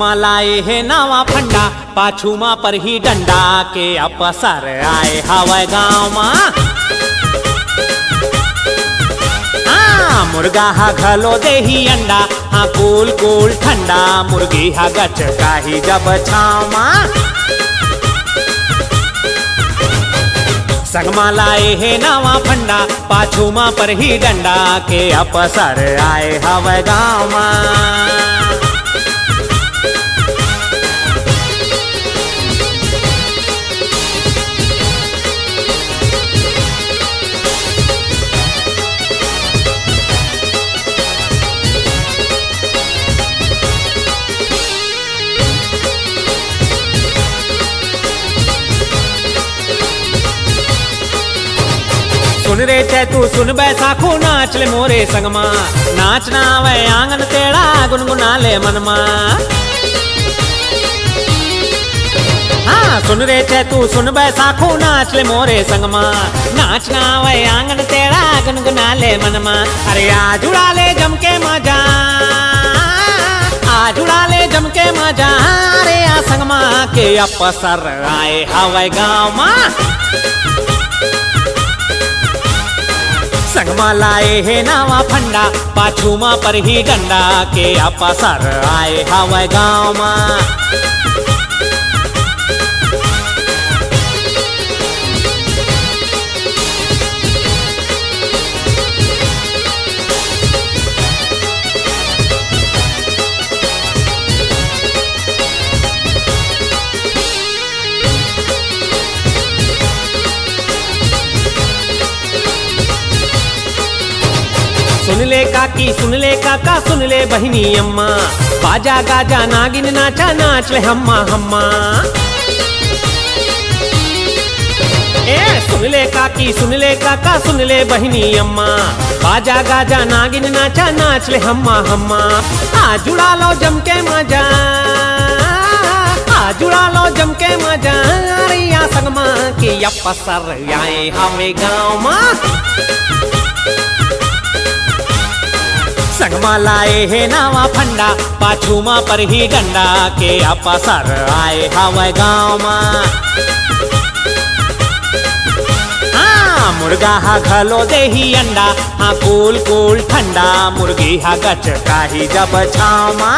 संगमा लाए है नावा फंडा पाछू मा पर ही डंडा के अपसर आए हवे गाँव मा। मुर्गा हा घलो देही अंडा हाँ कूल कूल ठंडा मुर्गी हा गचका ही जब छाव मा। संगमा लाए है नावा फंडा पाछू मा पर ही डंडा के अपसर आए हवे गाँव मा। सुन रे चैतू सुन बैसाखू नाच ले मोरे संगमा नाचना वे आंगन तेड़ा गुनगुना ले मनमा। हाँ सुन रे चैतू सुन बैसाखू नाच ले मोरे संगमा नाचना वे आंगन तेड़ा गुनगुना ले मनमा। अरे आज उड़ा ले जम के मजा आज उड़ा ले जम के मजा अरे आ संगमा के अपसर आए हवे गाँव मा। संगमा लाए है नावा फंडा पाछू मा पर ही डंडा के अपसर आए हवे गाँव मा। सुन ले काकी सुन ले काका सुन ले बहिनी अम्मा बाजा गाजा नागिन नाचा नाच ले हम्मा हम्मा। ए सुन ले काकी सुन ले काका सुन ले बहिनी अम्मा बाजा गाजा नागिन नाचा नाच ले हम्मा हम्मा। आज उड़ा लो जम के मजा आज उड़ा लो जम के मजा रिया संगमा के अपसर आए हवे गाँव मा। संगमा लाए है नावा फंडा पाछू मा पर ही डंडा के अपसर आए हवे गाँव मा। हाँ मुर्गा हा घलो देही अंडा हाँ कूल कूल ठंडा मुर्गी हा गचका ही जब छाव मा।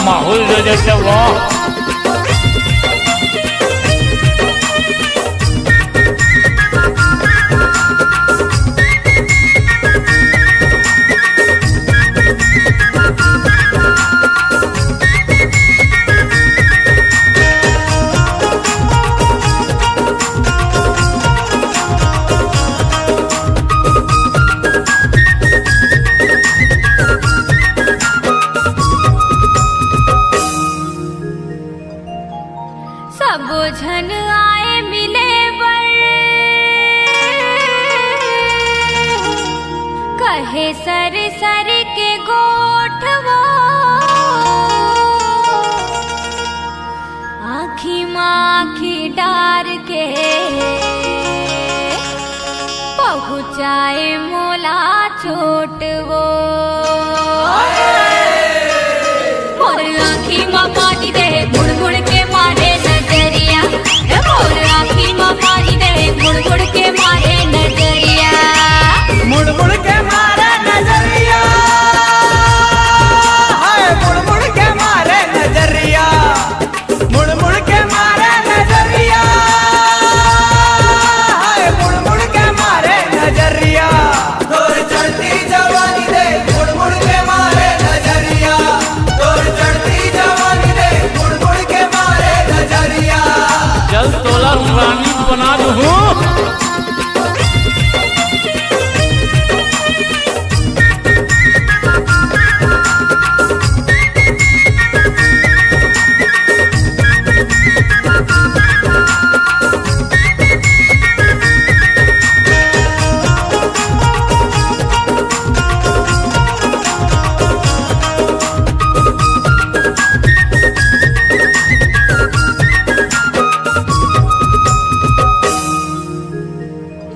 माहौल जो देते वो पहुँचाए मोला छोट वो मोर आँखी माँ पानी दे मुड़ मुड़ के मारे नजरिया मोर आँखी माँ पानी दे मुड़ मुड़ के मारे नजरिया मुड़ मुड़ के मारे नजरिया हाय मुड़ मुड़ के मारे नजरिया मुड़ मुड़ के मारे नजरिया हाय मुड़ मुड़ के मारे नजरिया तोर चढ़ती जवानी दे मुड़ मुड़ के मारे नजरिया तोर चढ़ती जवानी दे मुड़ मुड़ के मारे नजरिया जल तोला रानी बना दूँ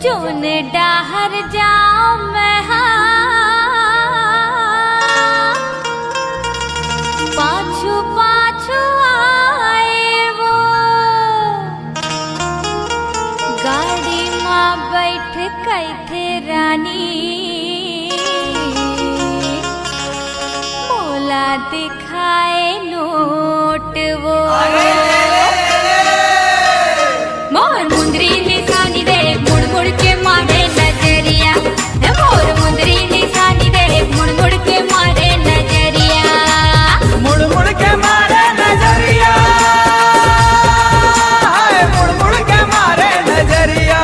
जोन डाहर जाओ मैं पाछू पाछू आए वो गाड़ी माँ बैठ गई थे रानी मोला दिखाए नोट वो मोर मुंदरी निशानी दे मुड़ मुड़ के मारे नजरिया मोर मुंदरी निशानी दे मुड़ मुड़ के मारे नजरिया मुड़ मुड़ के मारे नजरिया हाय मुड़ मुड़ के मारे नजरिया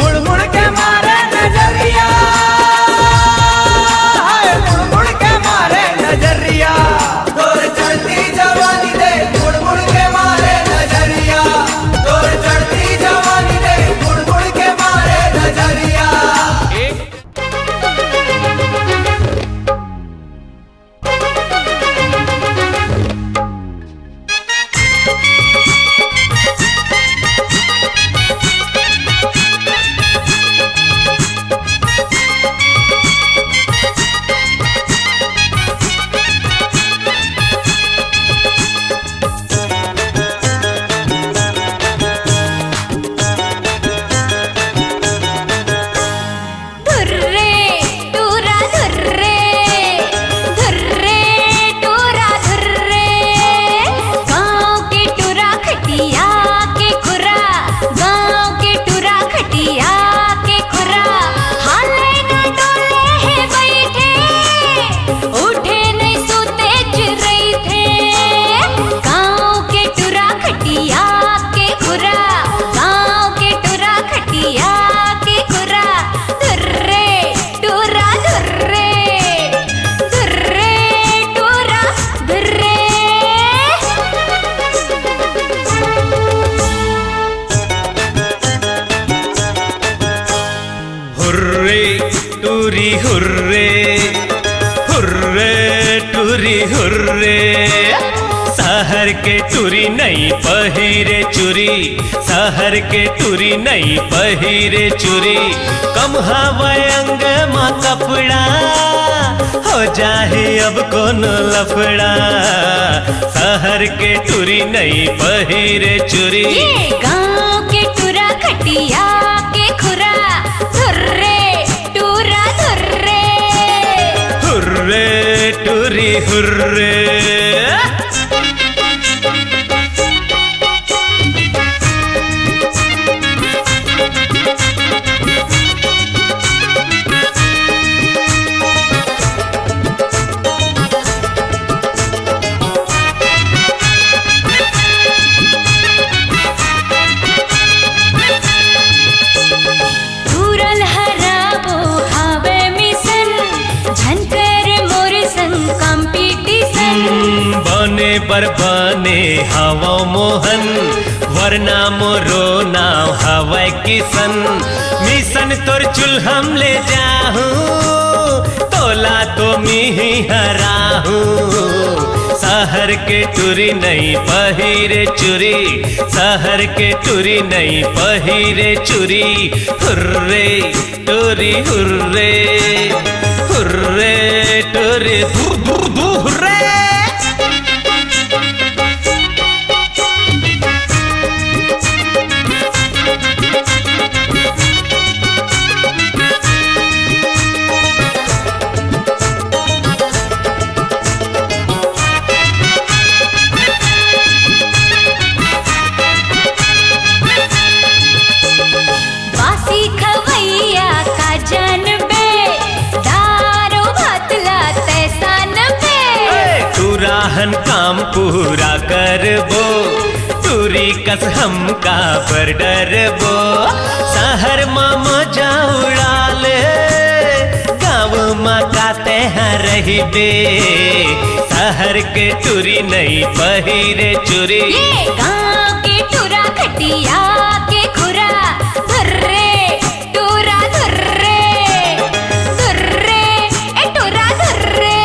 मुड़ मुड़ के मारे नजरिया हाय मुड़ मुड़ के मारे नजरिया तोर चढ़ती जवानी दे मुड़ मुड़ के मारे नजरिया तोर चढ़ती जवानी दे मुड़ मुड़ के मारे नजरिया धुर्रे टूरा धुर्रे धुर्रे टूरा धुर्रे गाँव के टूरा खटिया के खुरा गाँव के टूरा खटिया के खुरा हाले न डोले है बैठे उठे नहीं सोते चिरई थे गाँव के टूरा खटिया के खुरा गाँव के टूरा खटिया के खुरा धुर्रे टूरा धुर्रे धुर्रे टूरा धुर्रे हुर्रे टूरी हुर्रे हुर्रे टूरी हुर्रे सहर के टूरी नहीं पहिरे चुरी सहर के टूरी नहीं पहिरे चुरी कम हवाए अंग माँ कपड़ा हो जाए अब कौन लफड़ा सहर के टूरी नहीं पहिरे चुरी ये गाँव के टूरा खटिया के खुरा धुर्रे टूरा धुर्रे हुर्रे टूरी हुर्रे घूरल हराबो हावे मिसन झनकर मोर संग कंपटीशन बने पर बने हवा मोहन वरना मोरो नाम हवाई किसन मिशन तोर चुल हम ले जाहूं तोला तो मी ही हराहूं शहर के टुरी नहीं पहिरे चुरी, शहर के टुरी नहीं पहिरे चुरी। हुर्रे टुरी हुर्रे, हुर्रे टुरी दूर दूर दूर हुर्रे। बासी खवैया का जनबे, दारो भातला तैसान बे। तू राहन काम पूरा करबो, टूरी कस हमका पर डरबो। शहर माँ मजा उड़ाले, गाँव माँ का तेहा रहिबे। शहर के टूरी नहीं पहिरे चुरी। ये गाँव के टुरा खटिया के खुरा, धुर्रे टुरा धुर्रे, धुर्रे ए टुरा धुर्रे।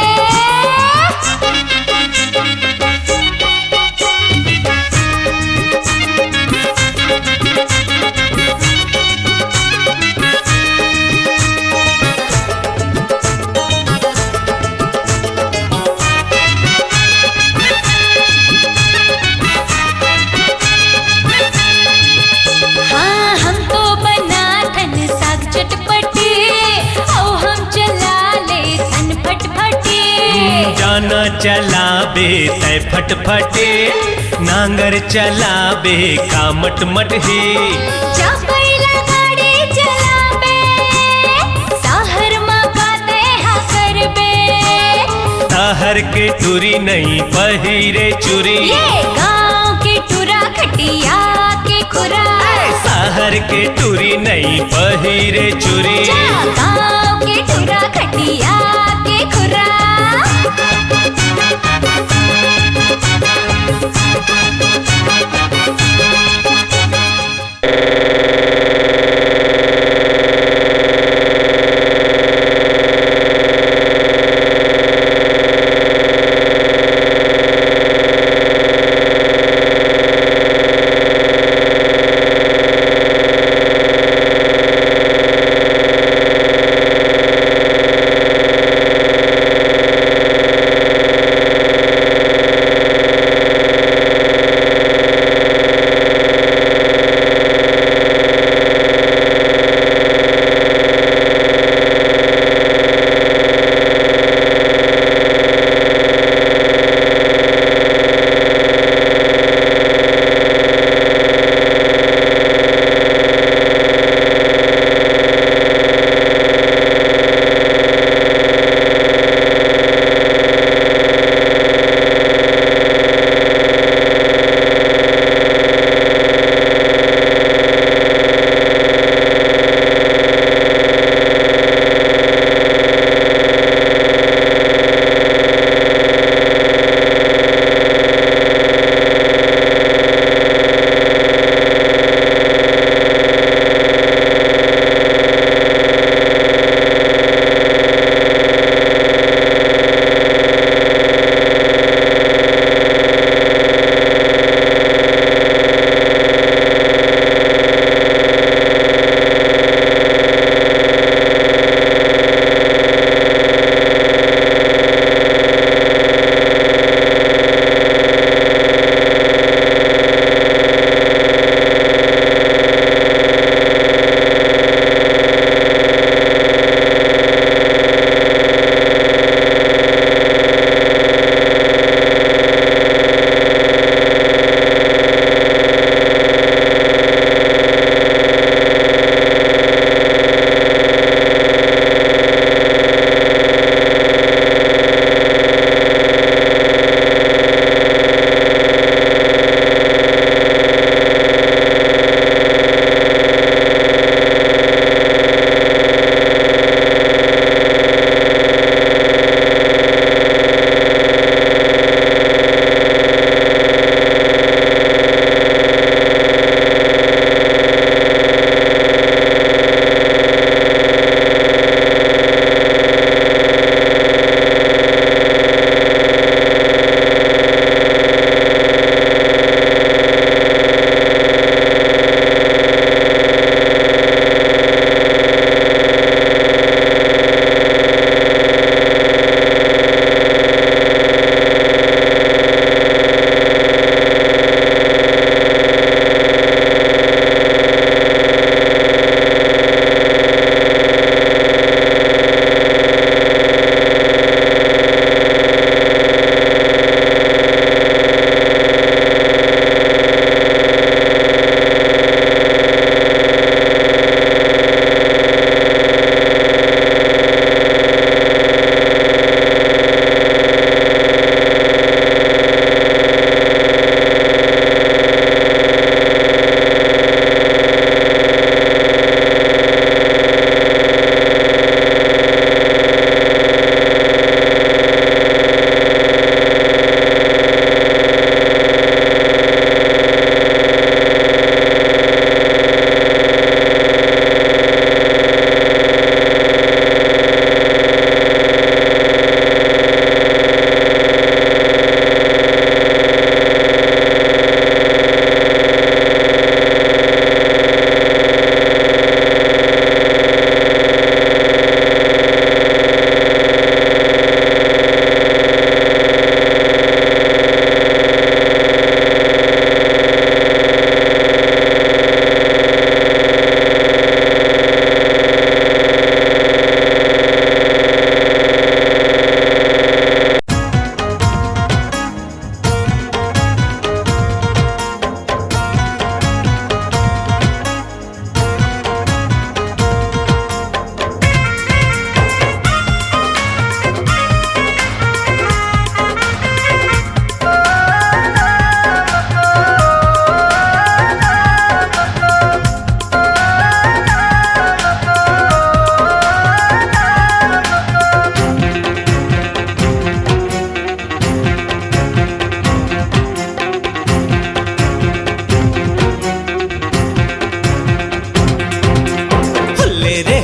हाँ हम तो बना थन साग चटपटी, औ हम चला ले थन फटफटी। जाना चलाबे तय फटफटे, नांगर चलाबे का मटमट ही। जा पहिला गाड़ी चलाबे, शहर माँ का तेहा करबे। शहर के टुरी नहीं पहिरे चुरी। ये गाँव के टुरा खटिया के खुरा, शहर के टुरी नहीं पहिरे चुरी। जा गाँव के टुरा खटिया के खुरा।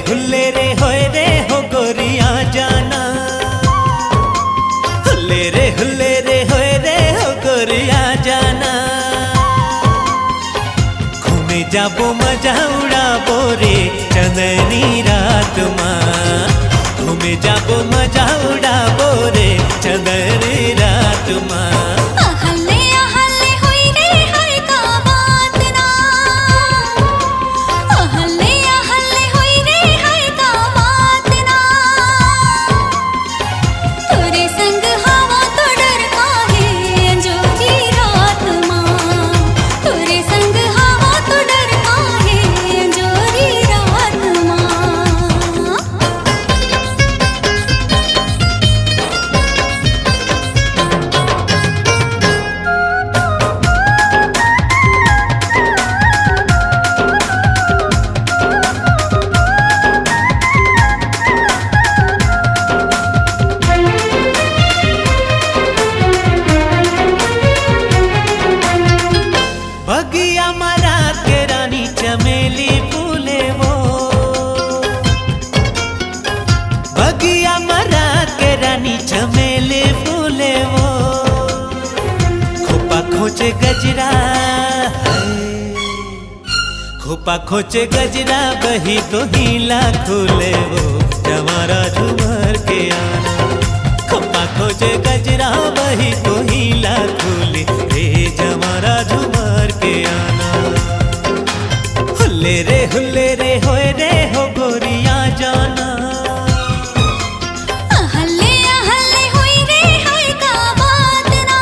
हुल्ले रे होए रे हो गोरिया जाना, हुल्ले रे होए रे हो गोरिया जाना। घूमे जाबो मजा उड़ाबो रे चंदनी रात माँ, घूमे जाबो मजा उड़ाबो रे चंदनी रात माँ। अहल्ले अहल्ले होई रे हाय का बात ना, अहल्ले अहल्ले होई रे हाय का बात ना। तोरे संग हवा तो डर काहे अंजोरी रात माँ, तोरे संग हवा तो डर काहे अंजोरी रात माँ। बगिया मरा के रानी चमेली फूले वो, बगिया मरा के रानी चमेली फूले वो। खोपा खोचे गजरा खोपा खोचे गजरा बही तो हीला खुले वो, जमारा झुमर के आना। खोपा खोचे गजरा बही तो हीला खुले रे जमारा झुमर के आना। हुल्ले रे होए रे हो गोरिया जाना, अहल्ले अहल्ले होई रे हाय का बात ना।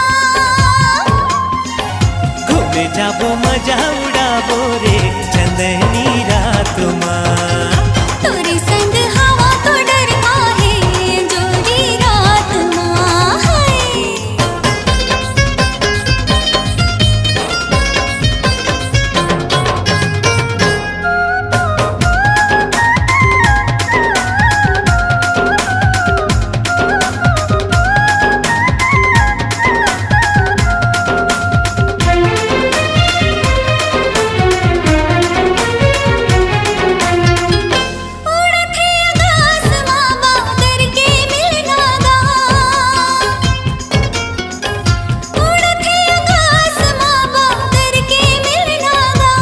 घूमे जाबो मजा उड़ाबो रे चंदनी रात माँ। तोरे संग हवा तो डर काहे अंजोरी रात माँ। हाय उड़त है आकाश माँ बादर के मिलना गा, उड़त है आकाश माँ बादर के मिलना गा।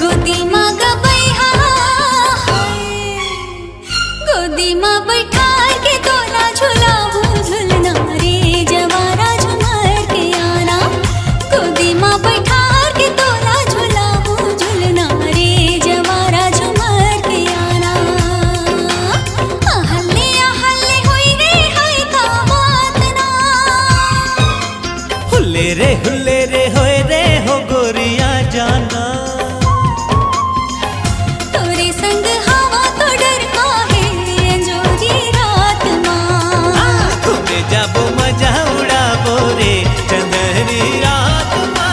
गोदी माँ गबैहा गोदी माँ बैठा के तोला झुलाहू झुलना रे जवारा झुमर के आना। गोदी माँ बैठा के तोला झुलाहू झुलना रे जवारा झुमर के आना। अहल्ले अहल्ले होई रे हाय का बात ना, हुल्ले रे होए रे हो गोरिया जाना। तोरे संग हवा तो डर काहे अंजोरी रात माँ। घूमे जाबो मजा उड़ाबो रे चंदनी रात माँ।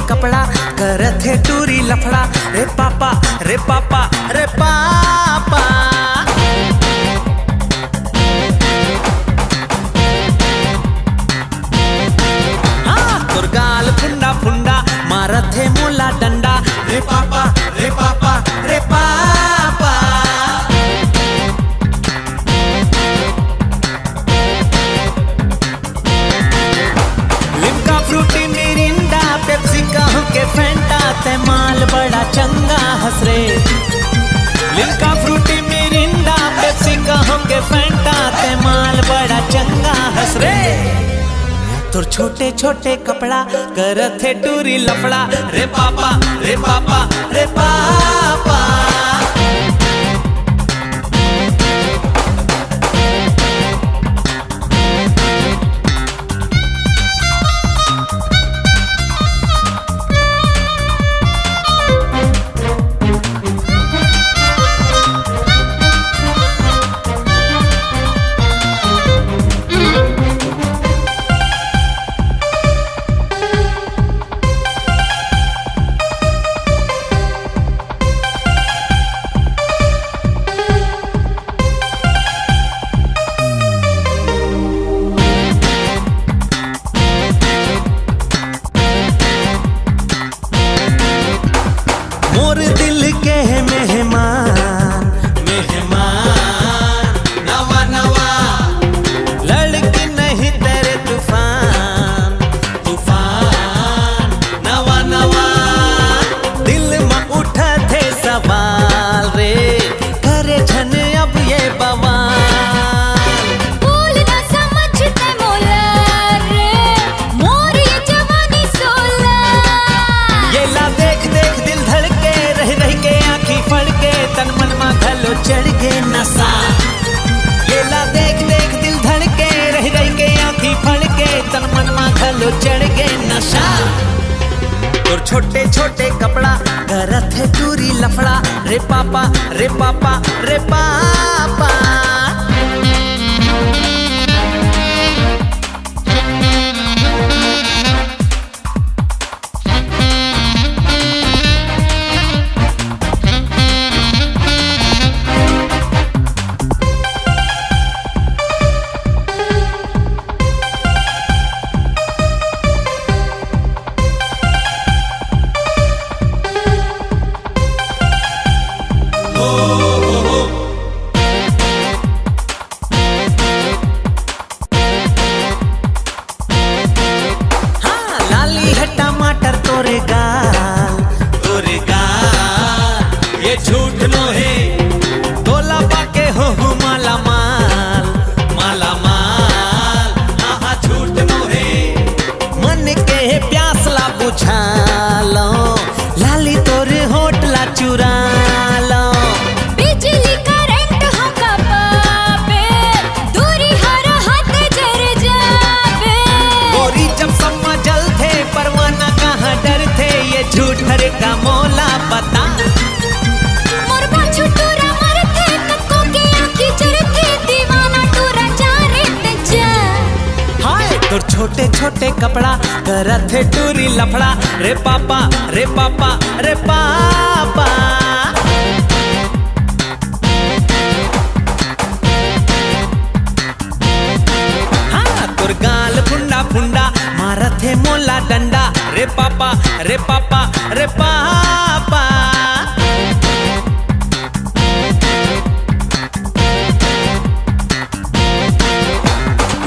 कपड़ा करत है टूरी लफड़ा रे पापा रे पापा रे पापा। तोर गाल फुंडा फुंडा मारत है मोला डंडा रे पापा रे पापा रे चंगा हंस रे। लिम्का फ्रूटी मिरिंडा पेप्सी कहो के फैंटा ते माल बड़ा चंगा हंस रे। तोर छोटे छोटे कपड़ा करत थे टूरी लफड़ा रे पापा रे पापा रे पापा। मोर दिल के मेहमान मेहमान नवा नवा लड़की नहीं तेरे तूफान तूफान नवा नवा। दिल में उठा थे सवाल रे करे झन अब ये बवाल। बोल ना समझते मोला रे मोर ये जवानी सोला। ये ला देख देख दिल धड़के रह रह के आँखी फड़ के तन मन मा घलो चढ़ के नशा। ये ला देख देख दिल धड़के रह रह के आँखी फड़ के तन मन मा घलो चढ़ के नशा। और छोटे छोटे कपड़ा करत है टूरी लफड़ा रे पापा रे पापा रे पापा। हाँ लाली है टमाटर तोरे गाल ये झूठ नो है तोला पाके हो माला माल माला माल। हाँ झूठ नो है मन के प्यास ला बुझा लो लाली तोरे होठ ला चुरा लो। बिजली करंट हो कपाबे दूरी हर हाथ जर जाबे। गोरी जब समझल थे परवाना कहाँ डर थे ये झूठ हरे का मोला बता। मोर बाछू टूरा मरथे कक्को के आँखी चरथे दीवाना टूरा चारे ते जा। हाय तोर छोटे छोटे कपड़ा करत थे टूरी लफड़ा रे पापा रे पापा रे पापा। हाँ तोर गाल फुंडा फुंडा मारत है मोला डंडा रे पापा रे पापा रे पापा।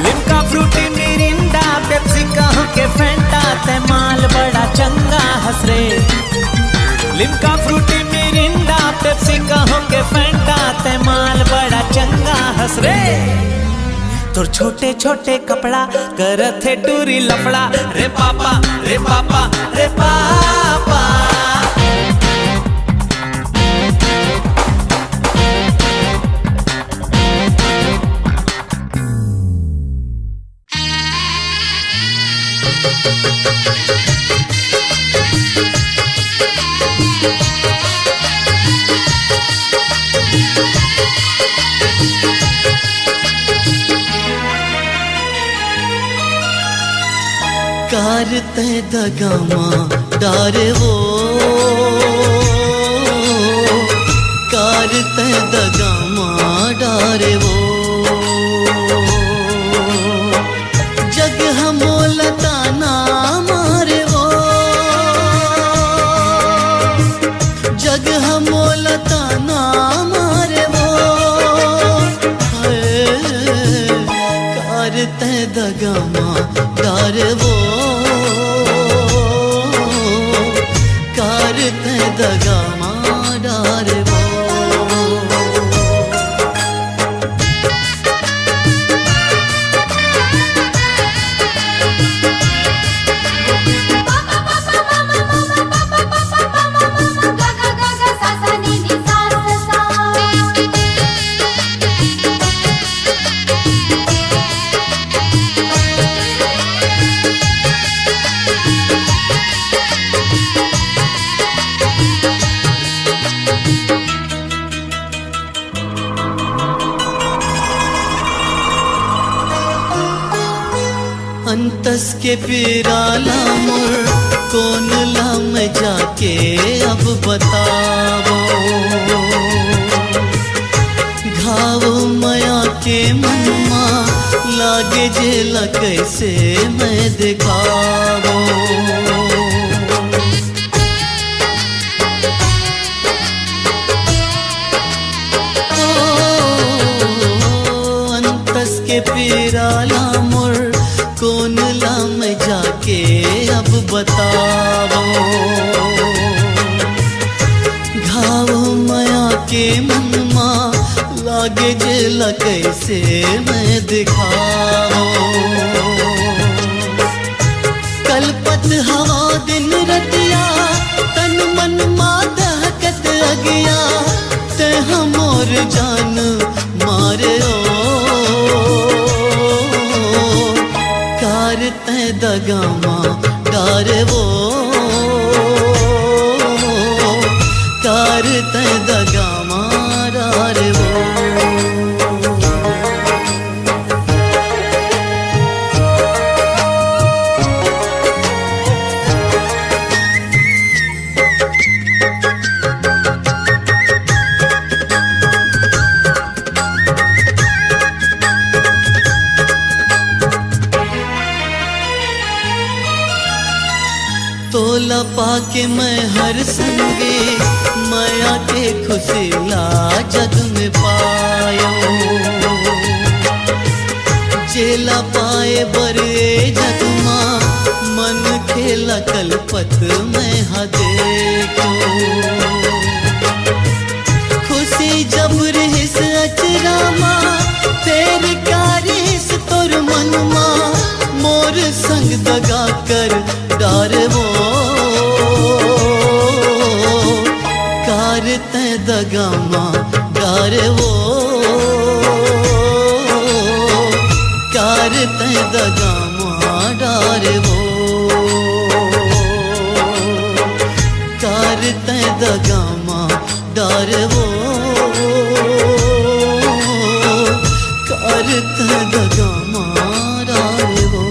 लिम्का फ्रूटी मिरिंडा पेप्सी कहो के फैंटा ते माल बड़ा चंगा हंस रे। लिम्का फ्रूटी मिरिंडा पेप्सी कहो के फैंटा ते माल बड़ा चंगा हंस रे। तोर छोटे छोटे कपड़ा करत थे टूरी लफड़ा रे पापा रे पापा रे पापा। कारते दगामा डारे वो कारते दगामा डारे वो जग हमोलता ना मारे वो जग हमोलता ना मारे वो कारते दगामा डारे वो कारते दगामा अंतस के पिराला मोर कौन ला में जाके अब बतावो घाव माया के मनमा लागे जेला कैसे मैं दिखावो अंतस के पिराला मोर कौन ला में जाके अब बतावो घाव माया के मनमा लागे जेला कैसे मैं दिखाओ कलपत हवा दिन रतिया तन मन मा दहकत अगिया ते हमोर जान मारे ओ कार ते दगामा डारे वो कार ते दगामा डारे वो तोला पाके मैं हर संगे माया के खुशिला जग में पायो जेला पाए बरे जग माँ मन खेला कलपत मैं हा देखो खुशी जब रहिस अचरा माँ तेरी कारिस तोर मन माँ मोर संग दगा कर डार वो कार ते दगामा डार वो कार ते दगामा डार वो कार ते दगामा डार वो कार ते दगामा डार वो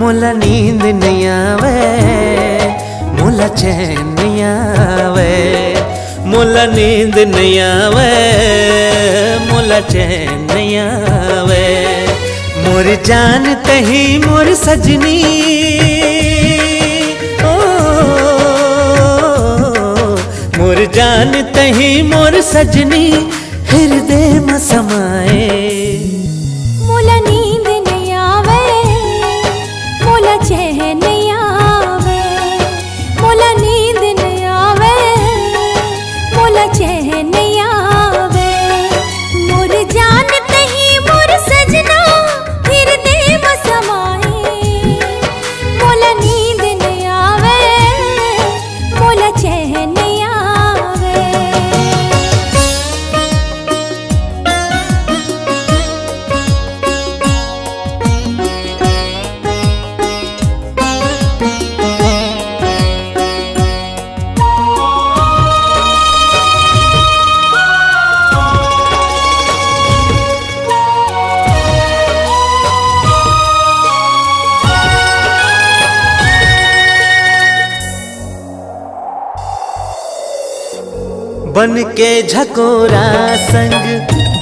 मोला नींद नहीं आवे मोला चैन नहीं आवे मोला नींद नहीं आवे मोला चैन नहीं आवे मोर जान तही मोर सजनी ओ मोर जान तही मोर सजनी हृदय में समाए मोला नींद नहीं आवे मोला चैन नहीं आवे मोला नींद नहीं आवे मोला चैन नहीं आवे मोर जान तही मोर सजना हृदय में समाए मोला नींद नहीं आवे मोला चैन नहीं आवे बन के झकोरा संग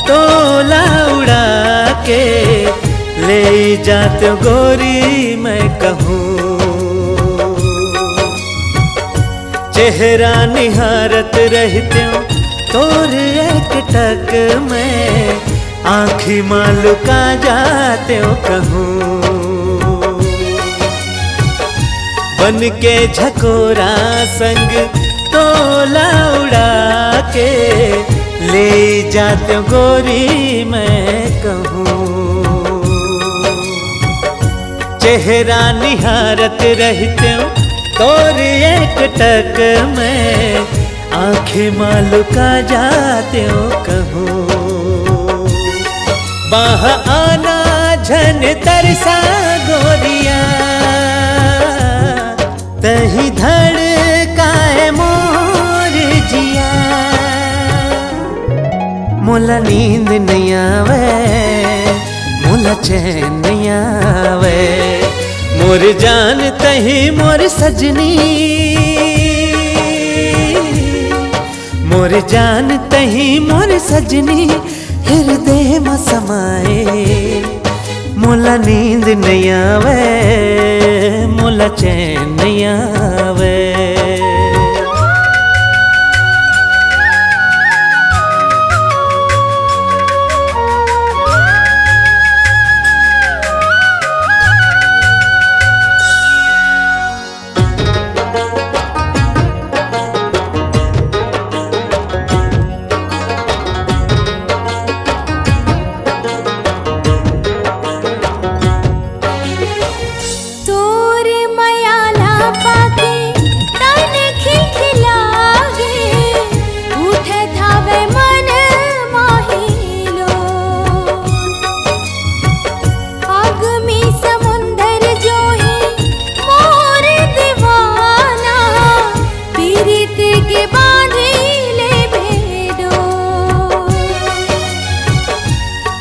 तोला उड़ा के ले जात गोरी मैं कहूँ चेहरा निहारत रहते तोर एक टक में आँखी मालू का जाते कहूँ बन के झकोरा संग तोला उड़ा के ले जाते गोरी मैं कहूँ चेहरा निहारत रहते तोर एक टक में आंखें मालू का जाते हो कहो बाह आना झन तरसा गोरिया तही धड़काए मोर जिया मोला नींद नहीं आवे मोला चैन नहीं आवे मोर जान तही मोर सजनी मोर जान तही मोर सजनी हृदय में समाए मोला नींद नहीं आवे मोला चैन नहीं आवे तोरे मयाला पाके तन खिलखिलागे उठे थावे मन माहिलो अगमी समुंदर जो है मोर दीवाना पीरित के बांधे ले भेड़ो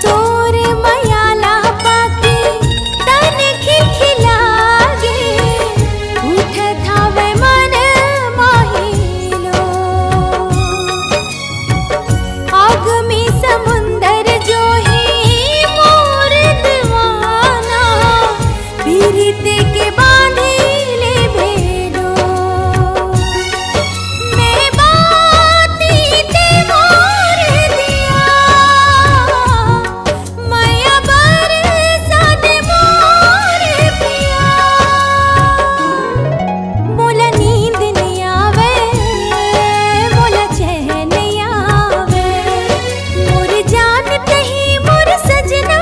तोरे मयाला पाके तन खिलखिलागे उठे थावे मन माहिलो अगमी समुंदर जो है मोर दीवाना पीरित के बांधे ले भेड़ो मैं बाती ते मोर दिया माया बरसा दे मोर पिया मोला नींद नहीं आवे मोला चैन नहीं आवे मोर जान तही मोर सजना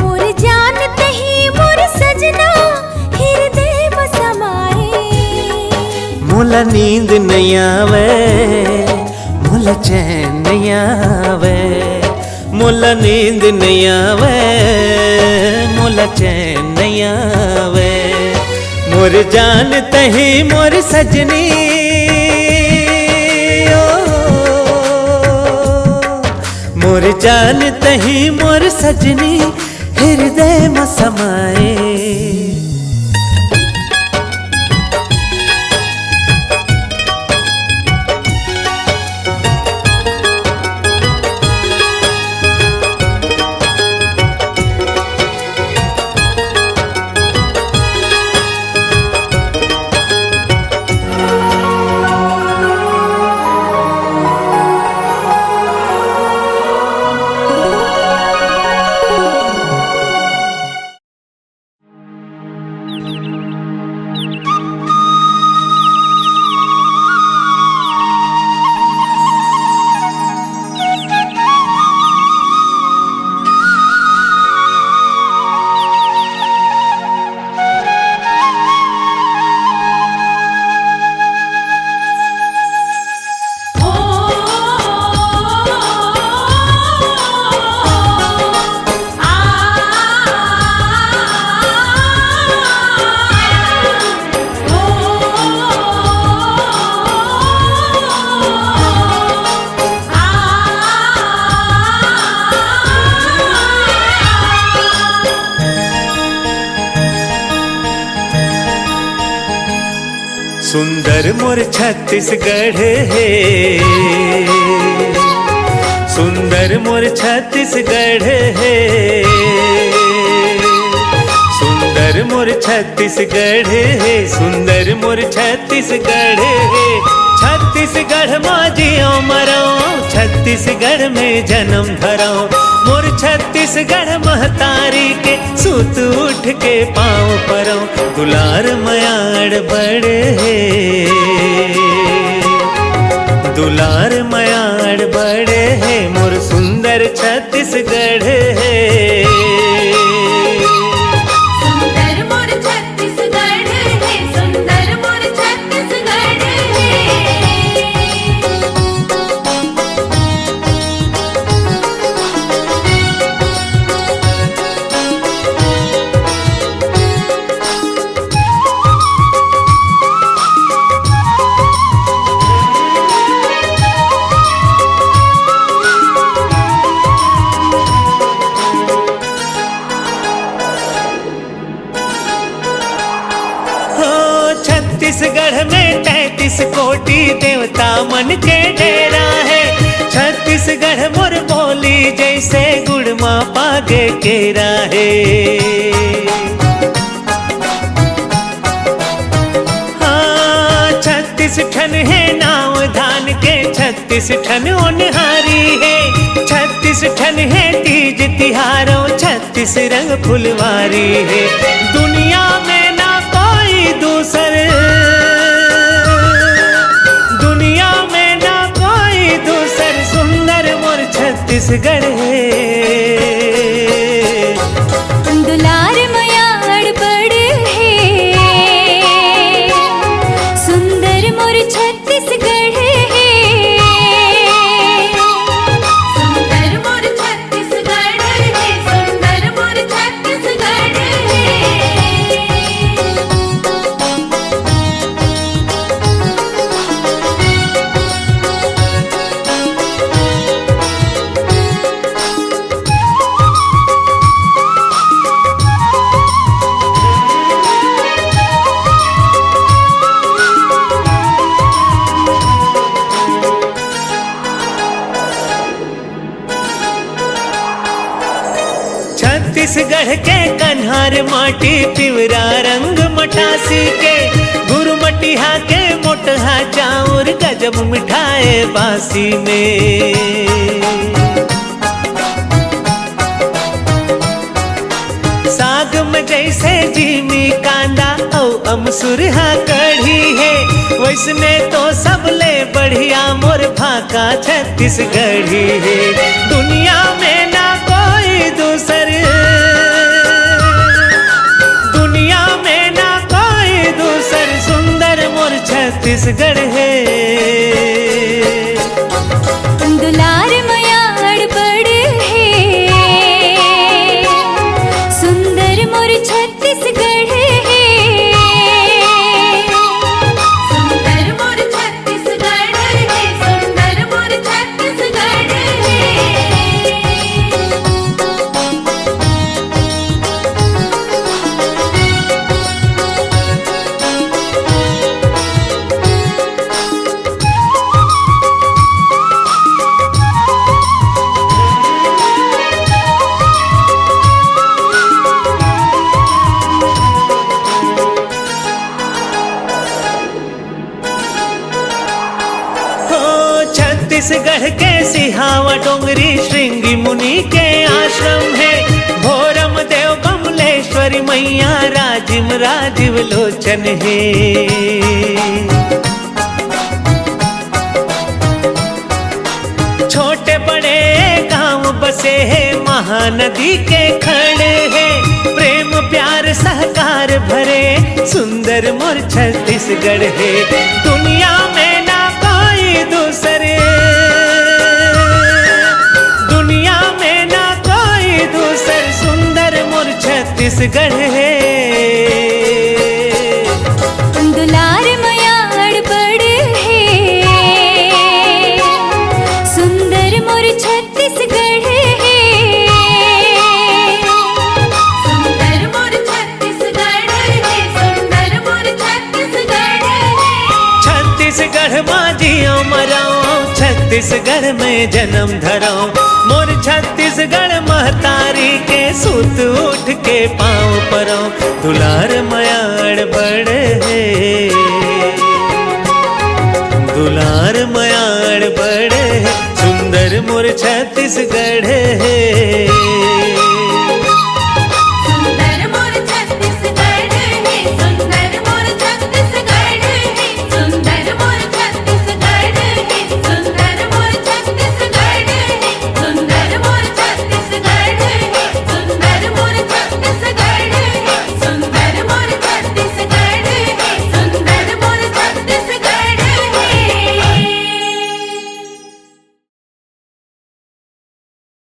मोर जान तही मोर सजना हृदय में समाए मोला नींद नहीं आवे मोला चैन नहीं आवे मोला नींद नहीं आवे मोला चैन नहीं आवे मोर जान तही मोर सजनी ओ मोर जान तही मोर सजनी हृदय में समाए सुंदर मोर छत्तीसगढ़ है सुंदर मोर छत्तीसगढ़ है सुंदर मोर छत्तीसगढ़ है सुंदर मोर छत्तीसगढ़ है छत्तीसगढ़ माँ जियो मरो छत्तीसगढ़ में जन्म धरो मोर छत्तीसगढ़ महतारी के सूत उठ के पाँव परो दुलार मयाड़ बड़े दुलार मयाड़ बड़े है मोर सुंदर छत्तीसगढ़ है सुंदर मोर छत्तीसगढ़ है सुंदर मोर छत्तीसगढ़ छत्तीसगढ़ में 33 कोटि देवता मन के डेरा है। छत्तीसगढ़ मोर बोली जैसे गुड़ माँ पागे केरा है। हाँ 36 ठन है नाव धान के, 36 ठन ओनहारी है। 36 ठन है तीज तिहारों, 36 रंग फुलवारी है। दुनिया में ना कोई दूसर, दुनिया में ना कोई दूसर सुंदर मोर छत्तीसगढ़ है। दुलार मयाड़ बड़ है, सुंदर मोर छत्तीसगढ़ है। सुंदर मोर छत्तीसगढ़ है, सुंदर मोर छत्तीसगढ़ है। छत्तीसगढ़ के कन्हार माटी पिवरा रंग मटासी के, गुरमटिहा के मोटहा चाउर गजब मिठाए बासी में। साग में जैसे जीमी कांदा औ अमसुरहा कढ़ी है, वैसने तो सबले बढ़िया मोर भाका छत्तीसगढ़ी है। दुनिया में ना कोई दूसर, दुनिया में ना कोई दूसर सुंदर मोर छत्तीसगढ़ है। दुलार मयाड़ बड़ है, सुंदर मोर छत्तीसगढ़ है। सुंदर मोर छत्तीसगढ़ है, सुंदर मोर छत्तीसगढ़ है। छत्तीसगढ़ के सिहावा डोंगरी श्रृंगी मुनि के आश्रम है। भोरम देव बमलेश्वरी मैया राजिम राजीव लोचन है। छोटे बड़े गांव बसे है, महानदी के खड़े है। प्रेम प्यार सहकार भरे सुंदर मोर छत्तीसगढ़ है। दुनिया में ना कोई दूसरे, दुनिया में ना कोई दूसर सुंदर मोर छत्तीसगढ़ है। दुलार मयाड़ बड़ है, सुंदर मोर छत्तीसगढ़ है। सुंदर मोर छत्तीसगढ़ है, सुंदर मोर छत्तीसगढ़ है। छत्तीसगढ़ माजियो मराओ, छत्तीसगढ़ में जन्म धराओ। मोर छत्तीसगढ़ महतारी के सूत उठ के पाँव परो। दुलार मयाड़ बड़ है, दुलार मयाड़ बड़ है, सुंदर मोर छत्तीसगढ़ है।